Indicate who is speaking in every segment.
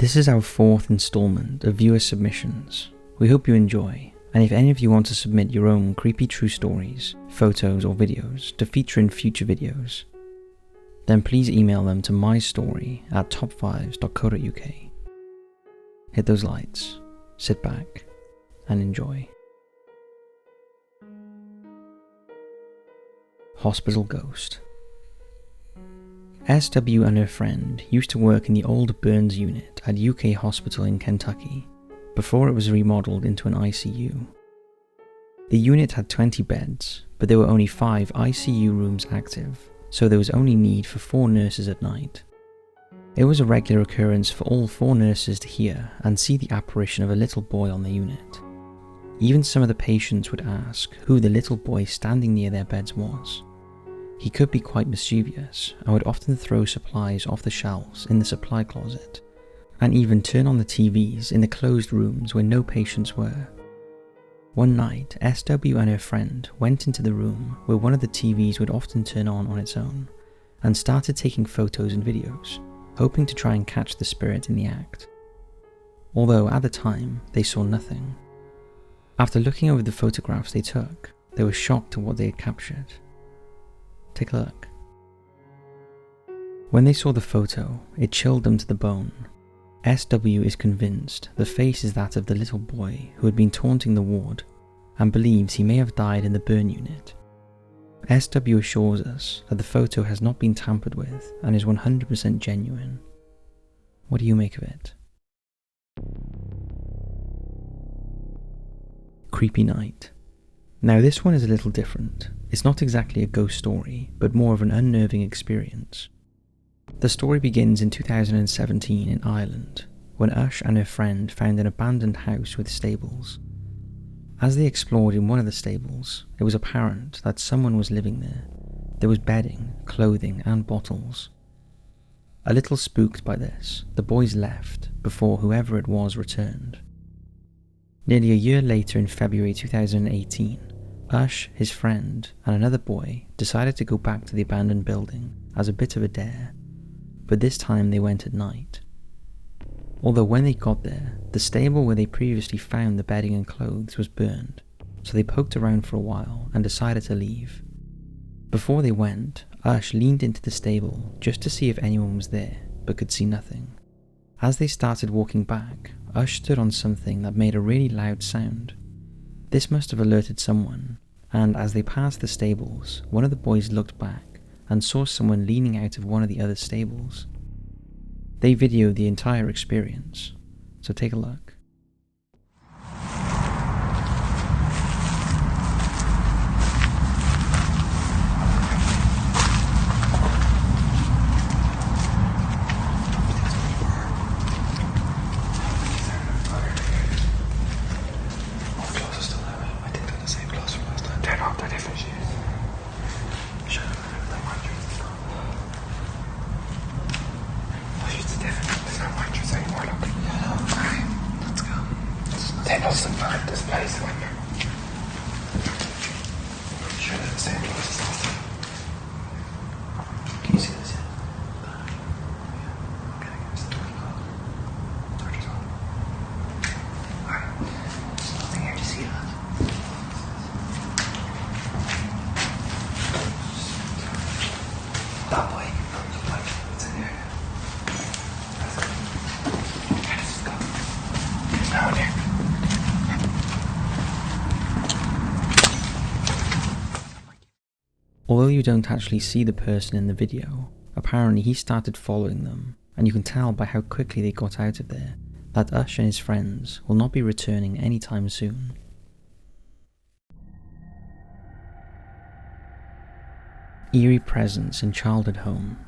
Speaker 1: This is our 4th installment of viewer submissions. We hope you enjoy, and if any of you want to submit your own creepy true stories, photos or videos to feature in future videos, then please email them to mystory@top5s.co.uk. Hit those lights, sit back, and enjoy. Hospital Ghost. SW and her friend used to work in the old burns unit at UK Hospital in Kentucky before it was remodeled into an ICU. The unit had 20 beds, but there were only 5 ICU rooms active, so there was only need for 4 nurses at night. It was a regular occurrence for all 4 nurses to hear and see the apparition of a little boy on the unit. Even some of the patients would ask who the little boy standing near their beds was. He could be quite mischievous and would often throw supplies off the shelves in the supply closet, and even turn on the TVs in the closed rooms where no patients were. One night, SW and her friend went into the room where one of the TVs would often turn on its own, and started taking photos and videos, hoping to try and catch the spirit in the act. Although at the time, they saw nothing. After looking over the photographs they took, they were shocked at what they had captured. Take a look. When they saw the photo, it chilled them to the bone. SW is convinced the face is that of the little boy who had been taunting the ward, and believes he may have died in the burn unit. SW assures us that the photo has not been tampered with and is 100% genuine. What do you make of it? Creepy Night. Now this one is a little different. It's not exactly a ghost story, but more of an unnerving experience. The story begins in 2017 in Ireland, when Ush and her friend found an abandoned house with stables. As they explored in one of the stables, it was apparent that someone was living there. There was bedding, clothing, and bottles. A little spooked by this, the boys left before whoever it was returned. Nearly a year later in February 2018, Ush, his friend, and another boy decided to go back to the abandoned building as a bit of a dare, but this time they went at night. Although when they got there, the stable where they previously found the bedding and clothes was burned, so they poked around for a while and decided to leave. Before they went, Ush leaned into the stable just to see if anyone was there, but could see nothing. As they started walking back, Ush stood on something that made a really loud sound. This must have alerted someone, and as they passed the stables, one of the boys looked back and saw someone leaning out of one of the other stables. They videoed the entire experience, so take a look.
Speaker 2: This place when sure it's the same place as last time. Can you see this yet? Okay, it's the torch is on. Alright, there's nothing here to see that. That way, look like it's in here. Where does it go? Down here.
Speaker 1: Although you don't actually see the person in the video, apparently he started following them, and you can tell by how quickly they got out of there that Ush and his friends will not be returning anytime soon. Eerie presence in childhood home.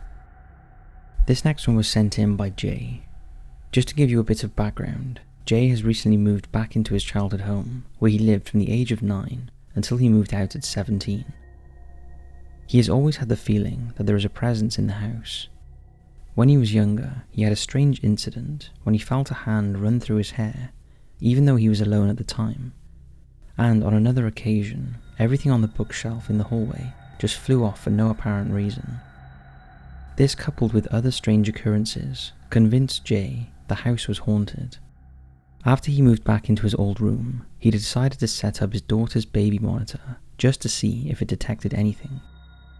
Speaker 1: This next one was sent in by Jay. Just to give you a bit of background, Jay has recently moved back into his childhood home, where he lived from the age of 9 until he moved out at 17. He has always had the feeling that there is a presence in the house. When he was younger, he had a strange incident when he felt a hand run through his hair, even though he was alone at the time. And on another occasion, everything on the bookshelf in the hallway just flew off for no apparent reason. This, coupled with other strange occurrences, convinced Jay the house was haunted. After he moved back into his old room, he decided to set up his daughter's baby monitor just to see if it detected anything,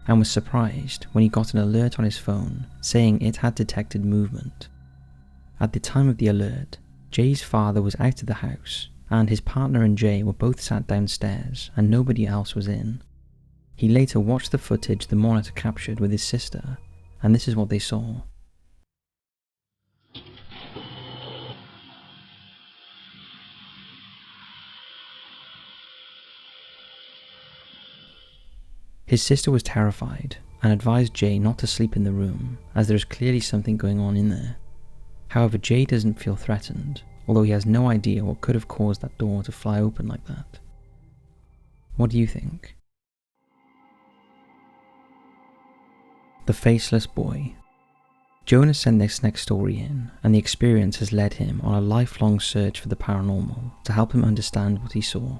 Speaker 1: and was surprised when he got an alert on his phone saying it had detected movement. At the time of the alert, Jay's father was out of the house, and his partner and Jay were both sat downstairs and nobody else was in. He later watched the footage the monitor captured with his sister, and this is what they saw. His sister was terrified and advised Jay not to sleep in the room, as there is clearly something going on in there. However, Jay doesn't feel threatened, although he has no idea what could have caused that door to fly open like that. What do you think? The Faceless Boy. Jonah sent this next story in, and the experience has led him on a lifelong search for the paranormal to help him understand what he saw.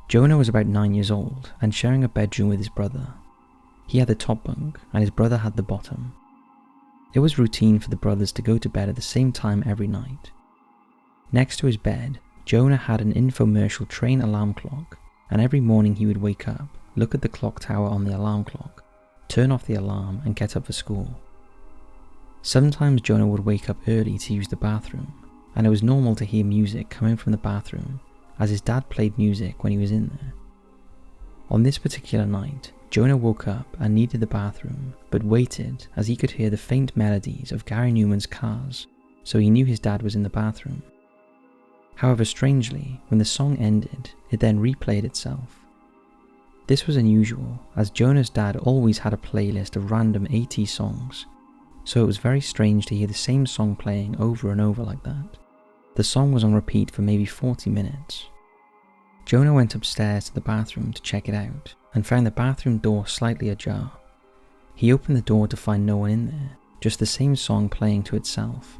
Speaker 1: Jonah was about 9 years old and sharing a bedroom with his brother. He had the top bunk and his brother had the bottom. It was routine for the brothers to go to bed at the same time every night. Next to his bed, Jonah had an infomercial train alarm clock, and every morning he would wake up, look at the clock tower on the alarm clock, turn off the alarm and get up for school. Sometimes Jonah would wake up early to use the bathroom, and it was normal to hear music coming from the bathroom as his dad played music when he was in there. On this particular night, Jonah woke up and needed the bathroom, but waited as he could hear the faint melodies of Gary Numan's Cars, so he knew his dad was in the bathroom. However, strangely, when the song ended, it then replayed itself. This was unusual, as Jonah's dad always had a playlist of random 80s songs, so it was very strange to hear the same song playing over and over like that. The song was on repeat for maybe 40 minutes. Jonah went upstairs to the bathroom to check it out, and found the bathroom door slightly ajar. He opened the door to find no one in there, just the same song playing to itself.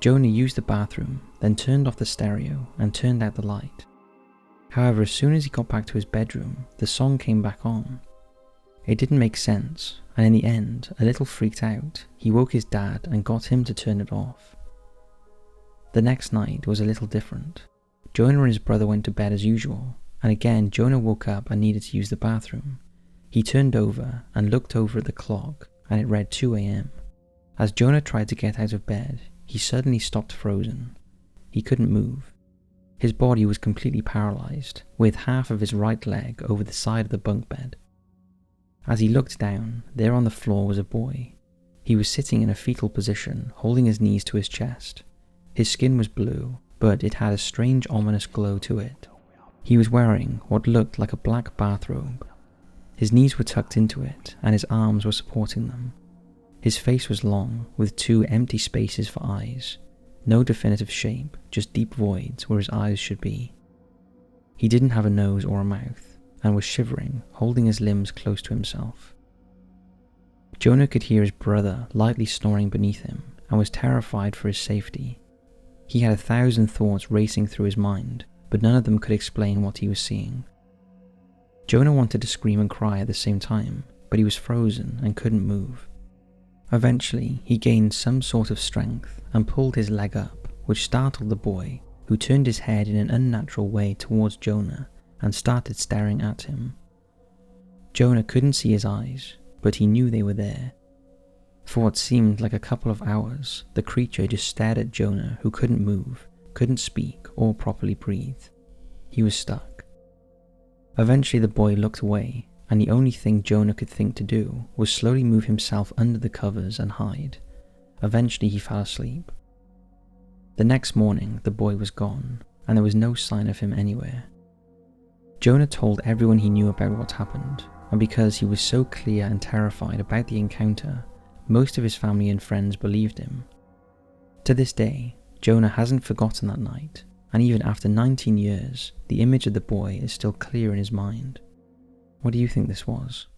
Speaker 1: Jonah used the bathroom, then turned off the stereo and turned out the light. However, as soon as he got back to his bedroom, the song came back on. It didn't make sense, and in the end, a little freaked out, he woke his dad and got him to turn it off. The next night was a little different. Jonah and his brother went to bed as usual, and again Jonah woke up and needed to use the bathroom. He turned over and looked over at the clock, and it read 2 a.m. As Jonah tried to get out of bed, he suddenly stopped frozen. He couldn't move. His body was completely paralysed, with half of his right leg over the side of the bunk bed. As he looked down, there on the floor was a boy. He was sitting in a fetal position, holding his knees to his chest. His skin was blue, but it had a strange ominous glow to it. He was wearing what looked like a black bathrobe. His knees were tucked into it, and his arms were supporting them. His face was long, with 2 empty spaces for eyes. No definitive shape, just deep voids where his eyes should be. He didn't have a nose or a mouth, and was shivering, holding his limbs close to himself. Jonah could hear his brother lightly snoring beneath him, and was terrified for his safety. He had 1,000 thoughts racing through his mind, but none of them could explain what he was seeing. Jonah wanted to scream and cry at the same time, but he was frozen and couldn't move. Eventually, he gained some sort of strength and pulled his leg up, which startled the boy, who turned his head in an unnatural way towards Jonah and started staring at him. Jonah couldn't see his eyes, but he knew they were there. For what seemed like a couple of hours, the creature just stared at Jonah, who couldn't move, couldn't speak or properly breathe. He was stuck. Eventually the boy looked away, and the only thing Jonah could think to do was slowly move himself under the covers and hide. Eventually he fell asleep. The next morning the boy was gone, and there was no sign of him anywhere. Jonah told everyone he knew about what happened, and because he was so clear and terrified about the encounter, most of his family and friends believed him. To this day, Jonah hasn't forgotten that night, and even after 19 years, the image of the boy is still clear in his mind. What do you think this was?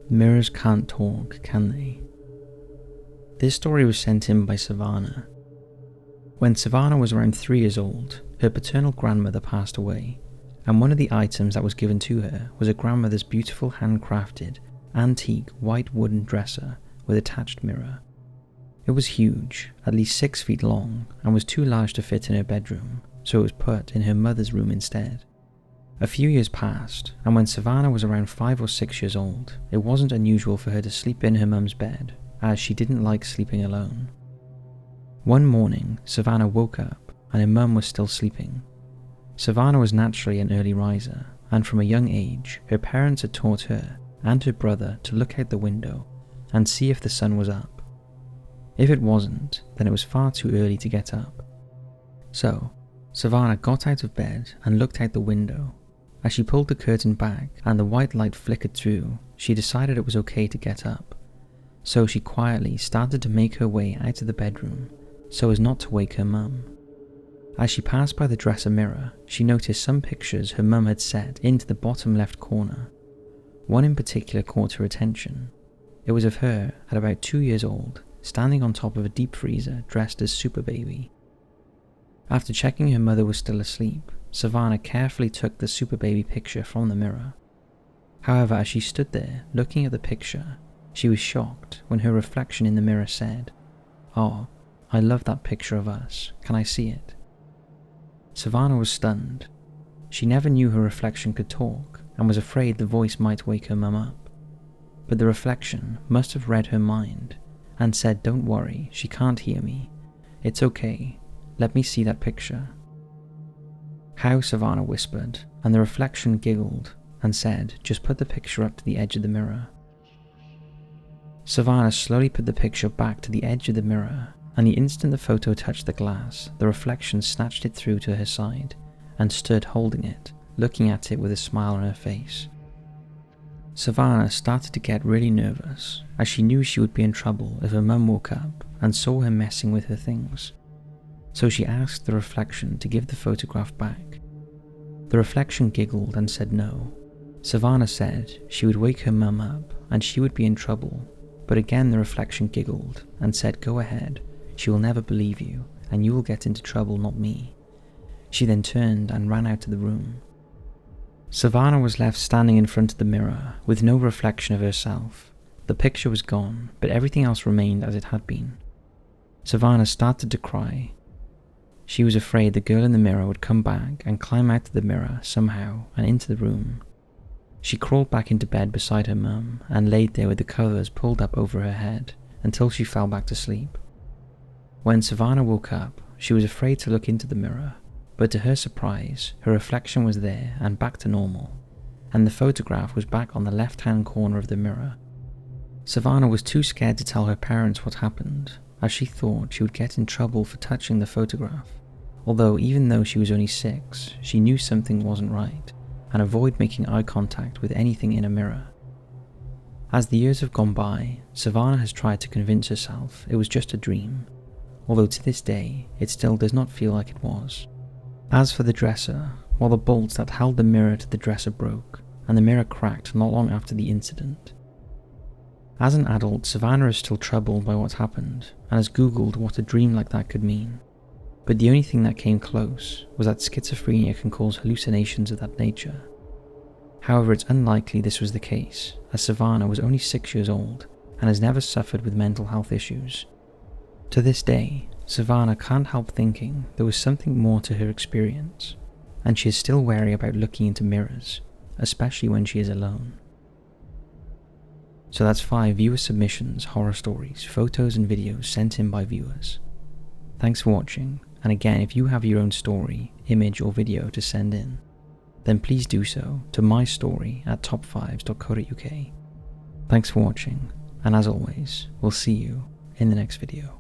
Speaker 1: Mirrors can't talk, can they? This story was sent in by Savannah. When Savannah was around 3 years old, her paternal grandmother passed away, and one of the items that was given to her was a grandmother's beautiful handcrafted antique white wooden dresser with attached mirror. It was huge, at least 6 feet long, and was too large to fit in her bedroom, so it was put in her mother's room instead. A few years passed, and when Savannah was around 5 or 6 years old, it wasn't unusual for her to sleep in her mum's bed, as she didn't like sleeping alone. One morning, Savannah woke up, and her mum was still sleeping. Savannah was naturally an early riser, and from a young age, her parents had taught her and her brother to look out the window and see if the sun was up. If it wasn't, then it was far too early to get up. So, Savannah got out of bed and looked out the window. As she pulled the curtain back and the white light flickered through, she decided it was okay to get up. So she quietly started to make her way out of the bedroom, so as not to wake her mum. As she passed by the dresser mirror, she noticed some pictures her mum had set into the bottom left corner. One in particular caught her attention. It was of her at about 2 years old, standing on top of a deep freezer dressed as Super Baby. After checking her mother was still asleep, Savannah carefully took the Super Baby picture from the mirror. However, as she stood there looking at the picture, she was shocked when her reflection in the mirror said, "Oh, I love that picture of us. Can I see it?" Savannah was stunned. She never knew her reflection could talk and was afraid the voice might wake her mum up. But the reflection must have read her mind and said, "Don't worry, she can't hear me. It's okay. Let me see that picture." "How?" Savannah whispered, and the reflection giggled and said, "Just put the picture up to the edge of the mirror." Savannah slowly put the picture back to the edge of the mirror, and the instant the photo touched the glass, the reflection snatched it through to her side and stood holding it, looking at it with a smile on her face. Savannah started to get really nervous, as she knew she would be in trouble if her mum woke up and saw her messing with her things. So she asked the reflection to give the photograph back. The reflection giggled and said no. Savannah said she would wake her mum up and she would be in trouble, but again the reflection giggled and said, "Go ahead, she will never believe you and you will get into trouble, not me." She then turned and ran out of the room. Savannah was left standing in front of the mirror with no reflection of herself. The picture was gone, but everything else remained as it had been. Savannah started to cry. She was afraid the girl in the mirror would come back and climb out of the mirror somehow and into the room. She crawled back into bed beside her mum and laid there with the covers pulled up over her head until she fell back to sleep. When Savannah woke up, she was afraid to look into the mirror, but to her surprise, her reflection was there and back to normal, and the photograph was back on the left-hand corner of the mirror. Savannah was too scared to tell her parents what happened, as she thought she would get in trouble for touching the photograph, although even though she was only 6, she knew something wasn't right, and avoid making eye contact with anything in a mirror. As the years have gone by, Savannah has tried to convince herself it was just a dream, although to this day it still does not feel like it was. As for the dresser, while the bolts that held the mirror to the dresser broke, and the mirror cracked not long after the incident. As an adult, Savannah is still troubled by what happened, and has googled what a dream like that could mean. But the only thing that came close was that schizophrenia can cause hallucinations of that nature. However, it's unlikely this was the case, as Savannah was only 6 years old and has never suffered with mental health issues. To this day, Savannah can't help thinking there was something more to her experience, and she is still wary about looking into mirrors, especially when she is alone. So that's 5 viewer submissions, horror stories, photos and videos sent in by viewers. Thanks for watching, and again, if you have your own story, image or video to send in, then please do so to mystory@top5s.co.uk. Thanks for watching, and as always, we'll see you in the next video.